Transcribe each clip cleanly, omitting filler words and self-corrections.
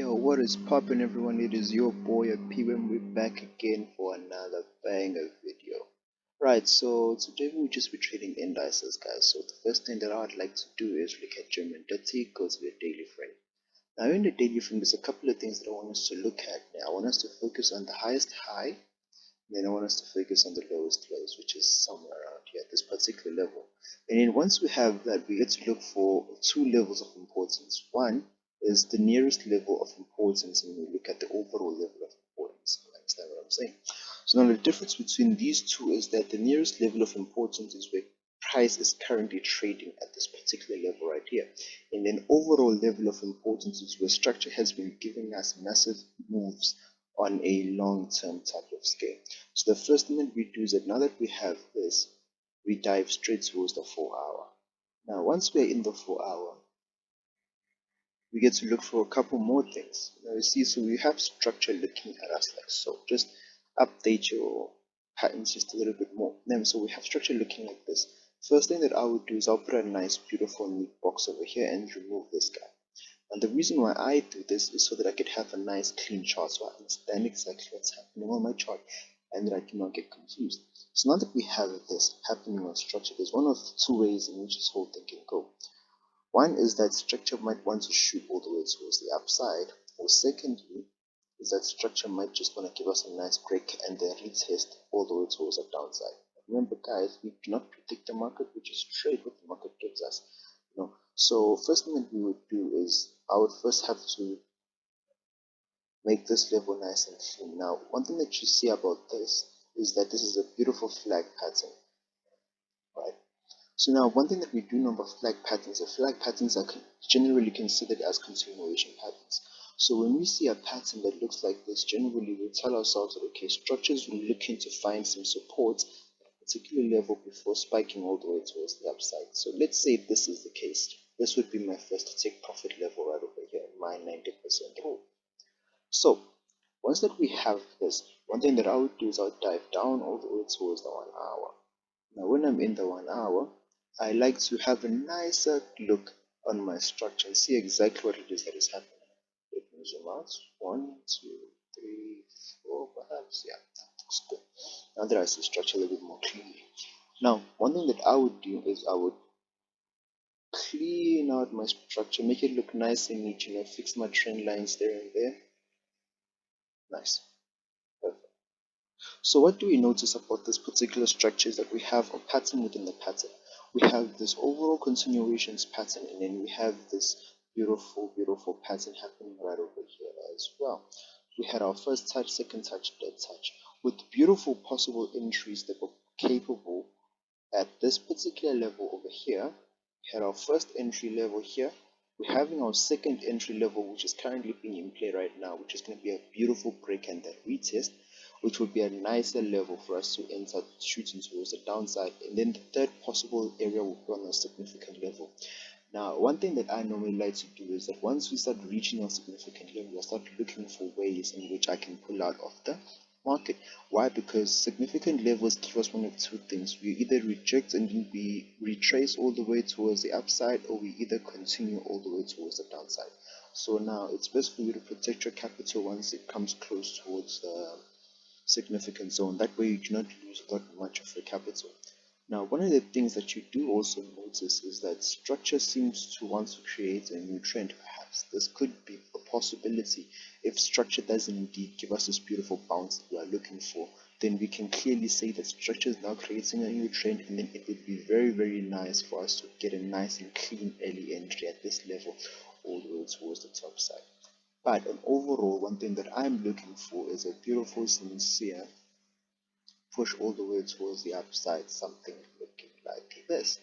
Yo, what is poppin' everyone? It is your boy P and we're back again for another banger video. Right, so today we'll just be trading indices, guys. So the first thing that I'd like to do is look at GER30, go to the daily frame. Now in the daily frame, there's a couple of things that I want us to look at. Now I want us to focus on the highest high, and then I want us to focus on the lowest lows, which is somewhere around here at this particular level. And then once we have that, we get to look for two levels of importance. One is the nearest level of importance, and we look at the overall level of importance. You understand what I'm saying? So now the difference between these two is that the nearest level of importance is where price is currently trading at this particular level right here. And then overall level of importance is where structure has been giving us massive moves on a long-term type of scale. So the first thing that we do is that now that we have this, we dive straight towards the 4-hour. Now once we're in the 4-hour, we get to look for a couple more things. Now you see, so we have structure looking at us like so. Just update your patterns just a little bit more. Then so we have structure looking like this. First thing that I would do is I'll put a nice beautiful neat box over here and remove this guy. And the reason why I do this is so that I could have a nice clean chart, so I understand exactly what's happening on my chart and that I do not get confused. So now that we have this happening on structure, there's one of two ways in which this whole thing can go. One is that structure might want to shoot all the way towards the upside, or secondly is that structure might just want to give us a nice break and then retest all the way towards the downside. Remember guys, we do not predict the market, we just trade what the market gives us. So first thing that we would do is I would first have to make this level nice and clean. Now one thing that you see about this is that this is a beautiful flag pattern, right? So now one thing that we do know about flag patterns are generally considered as continuation patterns. So when we see a pattern that looks like this, generally we tell ourselves that okay, structures will look into find some support at a particular level before spiking all the way towards the upside. So let's say this is the case. This would be my first take profit level right over here, my 90% rule. So once that we have this, one thing that I would do is I would dive down all the way towards the 1 hour. Now when I'm in the 1 hour, I like to have a nicer look on my structure and see exactly what it is that is happening. Let me zoom out. 1, 2, 3, 4, perhaps. Yeah, that looks good. Now that I see structure a little bit more clearly. Now, one thing that I would do is I would clean out my structure, make it look nice and neat, fix my trend lines there and there. Nice. Perfect. So what do we notice about this particular structure is that we have a pattern within the pattern. We have this overall continuations pattern, and then we have this beautiful pattern happening right over here as well. We had our first touch, second touch, third touch, with beautiful possible entries that were capable at this particular level over here. We had our first entry level here. We're having our second entry level, which is currently being in play right now, which is going to be a beautiful break and that retest, which would be a nicer level for us to enter shooting towards the downside. And then the third possible area will be on a significant level. Now, one thing that I normally like to do is that once we start reaching a significant level, I start looking for ways in which I can pull out of the market. Why? Because significant levels give us one of two things. We either reject and then we retrace all the way towards the upside, or we either continue all the way towards the downside. So now it's best for you to protect your capital once it comes close towards the significant zone. That way you do not lose that much of your capital. Now, one of the things that you do also notice is that structure seems to want to create a new trend. Perhaps this could be a possibility. If structure doesn't indeed give us this beautiful bounce that we are looking for, then we can clearly say that structure is now creating a new trend, and then it would be very nice for us to get a nice and clean early entry at this level all the way towards the top side. But on overall, one thing that I'm looking for is a beautiful, sincere push all the way towards the upside, something looking like this.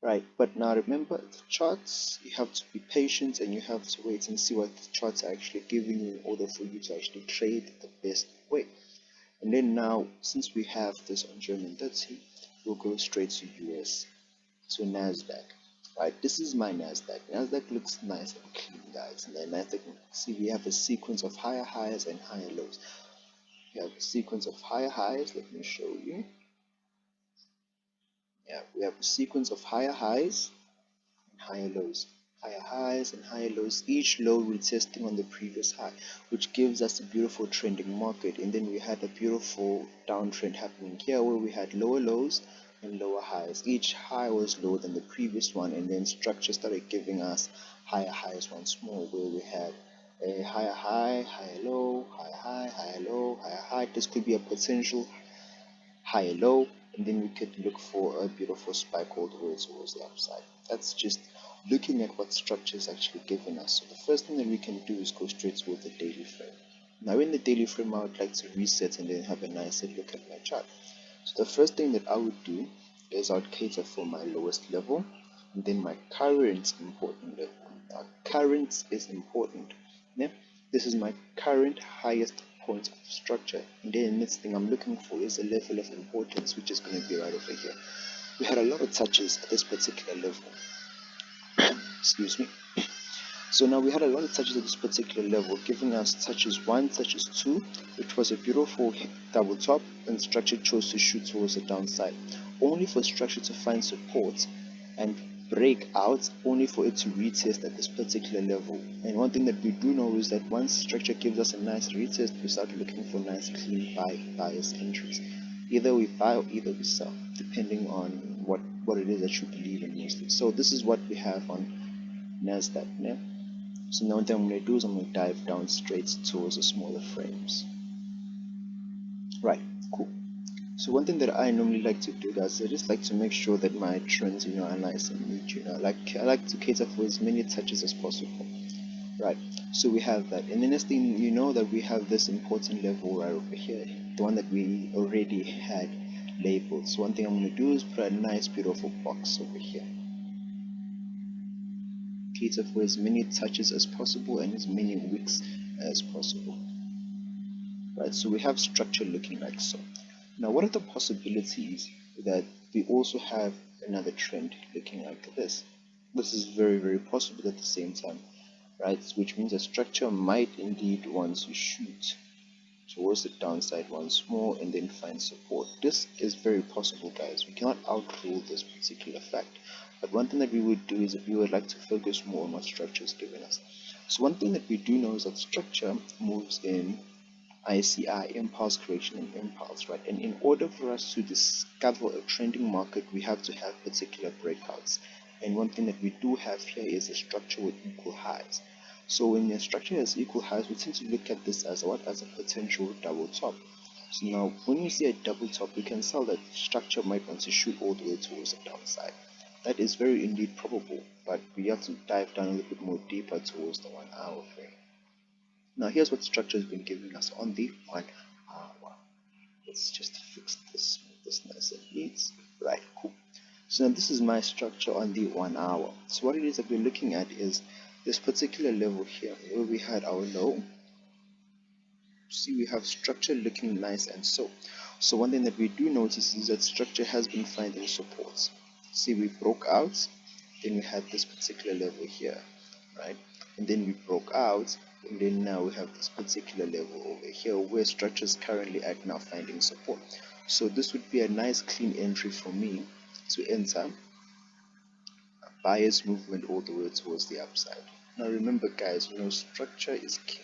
Right, but now remember the charts, you have to be patient and you have to wait and see what the charts are actually giving you in order for you to actually trade the best way. And then now, since we have this on GER30, we'll go straight to US, to NASDQ. Right, this is my NASDQ. NASDQ looks nice and clean, guys. And then NASDQ, see, we have a sequence of higher highs and higher lows. We have a sequence of higher highs. Let me show you. Yeah, we have a sequence of higher highs and higher lows. higher highs and higher lows, each low retesting on the previous high, which gives us a beautiful trending market. And then we had a beautiful downtrend happening here where we had lower lows and lower highs. Each high was lower than the previous one, and then structure started giving us higher highs once more, where we had a higher high, higher low, higher high, higher low, higher high. This could be a potential high low, and then we could look for a beautiful spike all the way towards the upside. That's just looking at what structure is actually giving us. So the first thing that we can do is go straight towards the daily frame. Now in the daily frame, I would like to reset and then have a nicer look at my chart. So the first thing that I would do is I would cater for my lowest level and then my current important level. Now current is important. Yeah? This is my current highest point of structure, and then the next thing I'm looking for is a level of importance, which is going to be right over here. We had a lot of touches at this particular level. Excuse me. So now we had a lot of touches at this particular level, giving us touches 1, touches 2, which was a beautiful double top, and structure chose to shoot towards the downside, only for structure to find support and break out, only for it to retest at this particular level. And one thing that we do know is that once structure gives us a nice retest, we start looking for nice clean bias entries. Either we buy or either we sell, depending on what it is that you believe in mostly. So this is what we have on NASDAQ. Yeah? So now what I'm going to do is I'm going to dive down straight towards the smaller frames. Right, cool. So one thing that I normally like to do, guys, I just like to make sure that my trends, are nice and neat. I like to cater for as many touches as possible. Right, so we have that. And the next thing that we have this important level right over here, the one that we already had labeled. So one thing I'm going to do is put a nice beautiful box over here. Cater for as many touches as possible and as many wicks as possible. Right, so we have structure looking like so. Now what are the possibilities that we also have another trend looking like this? This is very, very possible at the same time, right? Which means a structure might indeed want to shoot towards the downside once more and then find support. This is very possible, guys. We cannot outrule this particular fact. But one thing that we would do is if we would like to focus more on what structure is giving us. So one thing that we do know is that structure moves in ICI, impulse, correction, and impulse, right? And in order for us to discover a trending market, we have to have particular breakouts. And one thing that we do have here is a structure with equal highs. So when a structure has equal highs, we tend to look at this as what? As a potential double top. So now when we see a double top, we can tell that structure might want to shoot all the way towards the downside. That is very indeed probable, but we have to dive down a little bit more deeper towards the 1 hour frame. Now here's what structure has been giving us on the 1 hour. Let's just fix this, make this nice and neat. Right, cool. So now this is my structure on the 1 hour. So what it is that we're looking at is this particular level here where we had our low. See, we have structure looking nice and so. So one thing that we do notice is that structure has been finding supports. See, we broke out, then we had this particular level here, right? And then we broke out, and then now we have this particular level over here where structure is currently at now finding support. So this would be a nice clean entry for me to enter a buyer's movement all the way towards the upside. Now remember, guys, structure is king.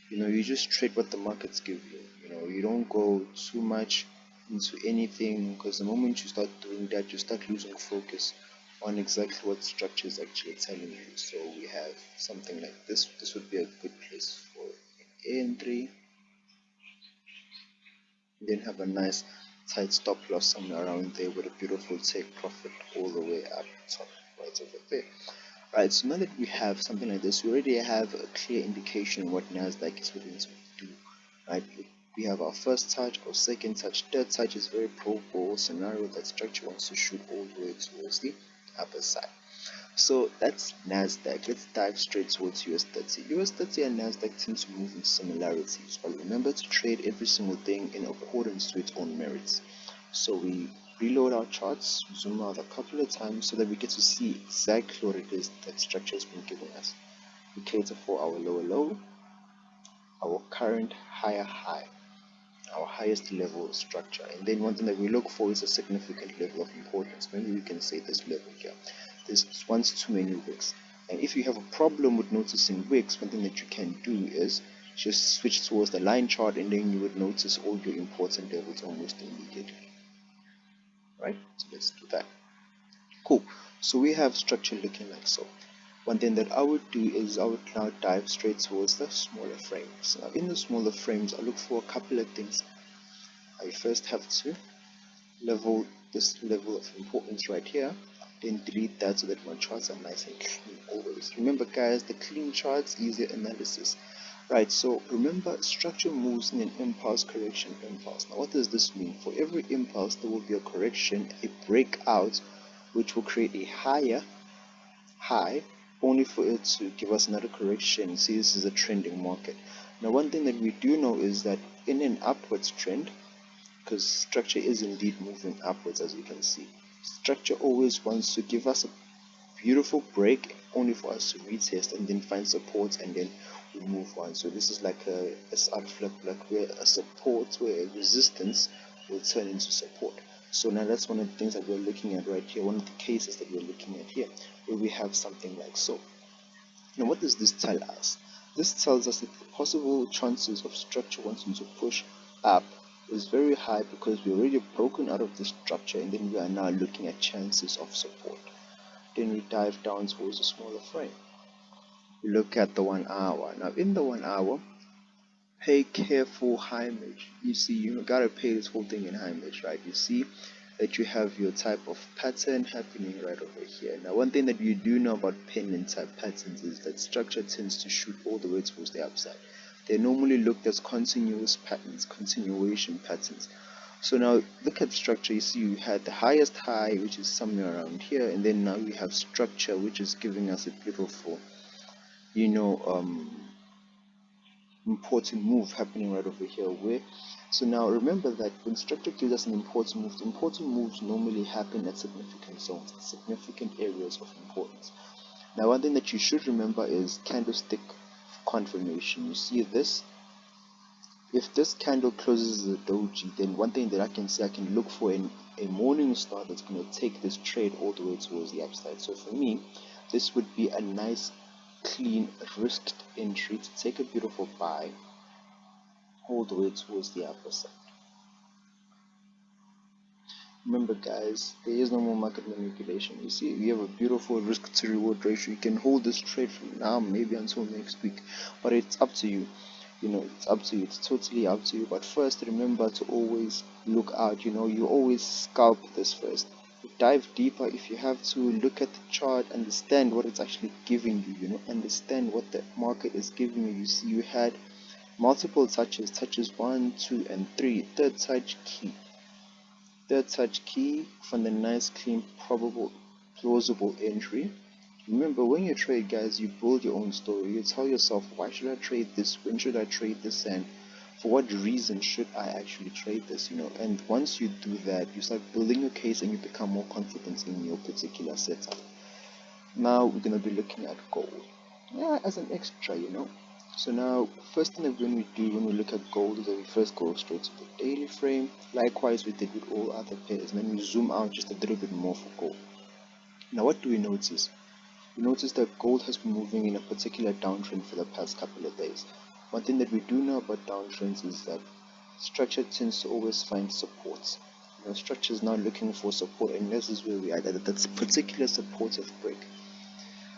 You just trade what the markets give you. You don't go too much into anything, because the moment you start doing that, you start losing focus on exactly what structure is actually telling you. So we have something like this. This would be a good place for an entry. Then have a nice tight stop loss somewhere around there with a beautiful take profit all the way up top, right over there. Right, so now that we have something like this, we already have a clear indication what NASDAQ is willing to do. Right, we have our first touch, our second touch, third touch is very probable scenario that structure wants to shoot all the way towards the upper side. So that's NASDAQ. Let's dive straight towards US30. US30 and NASDAQ tend to move in similarities, but remember to trade every single thing in accordance to its own merits. So we reload our charts, zoom out a couple of times so that we get to see exactly what it is that structure has been giving us. We cater for our lower low, our current higher high, our highest level of structure, and then one thing that we look for is a significant level of importance. Maybe we can say this level here. This once too many wicks. And if you have a problem with noticing wicks, one thing that you can do is just switch towards the line chart, and then you would notice all your important levels almost immediately. Right? So let's do that. Cool. So we have structure looking like so. One thing that I would do is I would now dive straight towards the smaller frames. Now in the smaller frames, I look for a couple of things. I first have to level this level of importance right here, then delete that so that my charts are nice and clean always. Remember guys, the clean charts, easier analysis. Right, so remember, structure moves in an impulse, correction, impulse. Now what does this mean? For every impulse there will be a correction, a breakout, which will create a higher high, only for it to give us another correction. See, this is a trending market. Now one thing that we do know is that in an upwards trend, because structure is indeed moving upwards, as you can see, structure always wants to give us a beautiful break only for us to retest and then find support and then we move on. So this is like a SR flip, like where a support, where a resistance will turn into support. So now that's one of the things that we're looking at right here, one of the cases that we're looking at here, where we have something like so. Now what does this tell us? This tells us that the possible chances of structure wanting to push up is very high because we're already broken out of the structure, and then we are now looking at chances of support. Then we dive down towards a smaller frame. We look at the 1 hour. Now in the 1 hour, pay careful high image. You see, you gotta pay this whole thing in high image, right? You see that you have your type of pattern happening right over here. Now one thing that you do know about pennant type patterns is that structure tends to shoot all the way towards the upside. They're normally looked as continuous patterns, continuation patterns. So now look at structure. You see you had the highest high, which is somewhere around here, and then now we have structure, which is giving us a beautiful, important move happening right over here. So now remember that when structure gives us an important move, the important moves normally happen at significant zones, significant areas of importance. Now one thing that you should remember is candlestick confirmation. You see this? If this candle closes the doji, then one thing that I can say, I can look for a morning star that's going to take this trade all the way towards the upside. So for me, this would be a nice, clean, risked entry to take a beautiful buy all the way towards the upper side. Remember guys, there is no more market manipulation. You see, we have a beautiful risk to reward ratio. You can hold this trade from now maybe until next week, but it's up to you. It's up to you, it's totally up to you. But first, remember to always look out. You always scalp this first. Dive deeper if you have to. Look at the chart, understand what it's actually giving you. Understand what the market is giving you. You see, you had multiple touches 1, 2, and 3. Third touch key from the nice, clean, probable, plausible entry. Remember, when you trade, guys, you build your own story. You tell yourself, why should I trade this? When should I trade this? And for what reason should I actually trade this? And once you do that, you start building your case and you become more confident in your particular setup. Now we're going to be looking at gold. Yeah, as an extra, So now, first thing that when we look at gold is that we first go straight to the daily frame. Likewise, we did with all other pairs. And then we zoom out just a little bit more for gold. Now, what do we notice? We notice that gold has been moving in a particular downtrend for the past couple of days. One thing that we do know about downtrends is that structure tends to always find supports. Structure is now looking for support, and this is where we are at. That's a particular supportive break.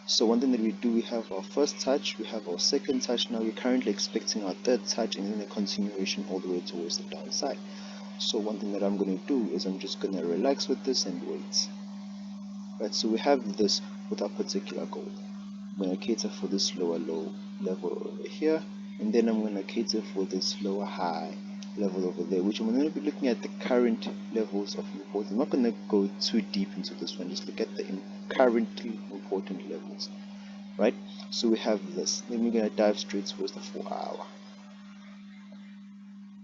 So one thing that we do, we have our first touch, we have our second touch. Now we're currently expecting our third touch, and then a continuation all the way towards the downside. So one thing that I'm going to do is I'm just going to relax with this and wait. Right, so we have this with our particular goal. I'm going to cater for this lower low level over here, and then I'm going to cater for this lower high level over there, which I'm going to be looking at the current levels of importance. I'm not going to go too deep into this one, just look at the currently important levels. Right, so we have this. Then we're going to dive straight towards the 4 hour.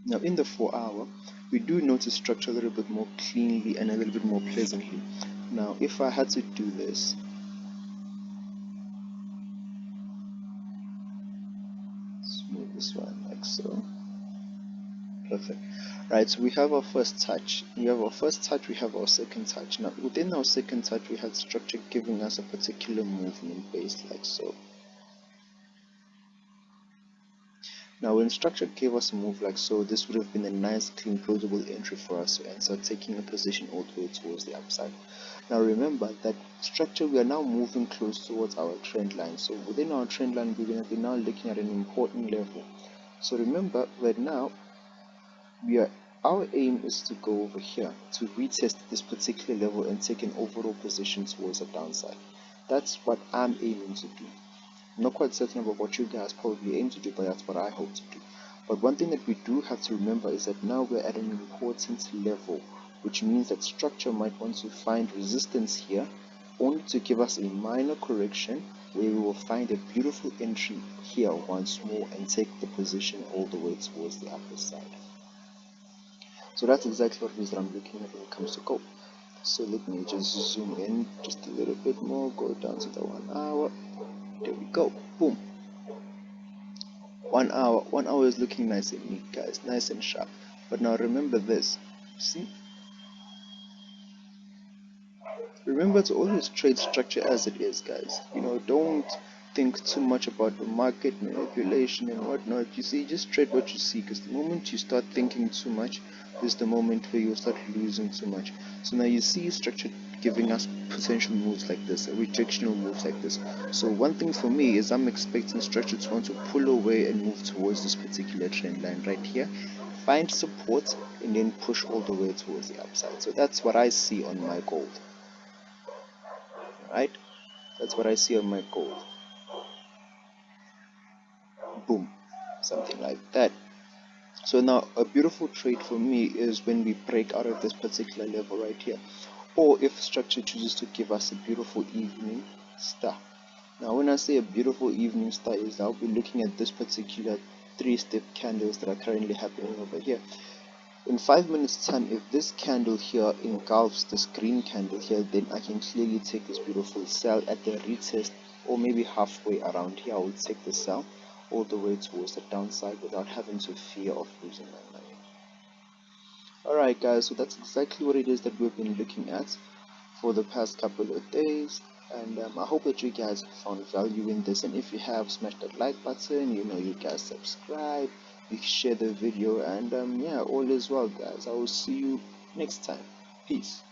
Now in the 4 hour, we do notice structure a little bit more cleanly and a little bit more pleasantly. Now if I had to do this, let's move this one like so, Perfect. Right, so we have our first touch. We have our first touch, we have our second touch. Now, within our second touch, we have structure giving us a particular movement based like so. Now, when structure gave us a move like so, this would have been a nice, clean, closable entry for us to enter, taking a position all the way towards the upside. Now, remember that structure, we are now moving close towards our trend line. So, within our trend line, we're going to be now looking at an important level. So, remember that now, our aim is to go over here to retest this particular level and take an overall position towards the downside. That's what I'm aiming to do. I'm not quite certain about what you guys probably aim to do, but that's what I hope to do. But one thing that we do have to remember is that now we're at an important level, which means that structure might want to find resistance here, only to give us a minor correction where we will find a beautiful entry here once more and take the position all the way towards the upper side. So that's exactly what it is that I'm looking at when it comes to gold. So let me just zoom in just a little bit more, go down to the 1 hour. There we go. Boom. 1 hour. 1 hour is looking nice and neat, guys. Nice and sharp. But now remember this. See? Remember to always trade structure as it is, guys. Don't think too much about the market manipulation and whatnot. You see, just trade what you see, because the moment you start thinking too much is the moment where you start losing too much. So now you see structure giving us potential moves like this, rejectional moves like this. So one thing for me is I'm expecting structure to want to pull away and move towards this particular trend line right here, find support, and then push all the way towards the upside. So that's what I see on my gold. Right? That's what I see on my gold. Boom. Something like that. So now a beautiful trade for me is when we break out of this particular level right here, or if structure chooses to give us a beautiful evening star. Now when I say a beautiful evening star is I'll be looking at this particular 3-step candles that are currently happening over here. In 5 minutes time, if this candle here engulfs this green candle here, then I can clearly take this beautiful sell at the retest, or maybe halfway around here I will take the sell all the way towards the downside without having to fear of losing my money. Alright guys, so that's exactly what it is that we've been looking at for the past couple of days, and I hope that you guys have found value in this, and if you have, smash that like button, you guys subscribe, you share the video, and yeah, all is well guys. I will see you next time. Peace.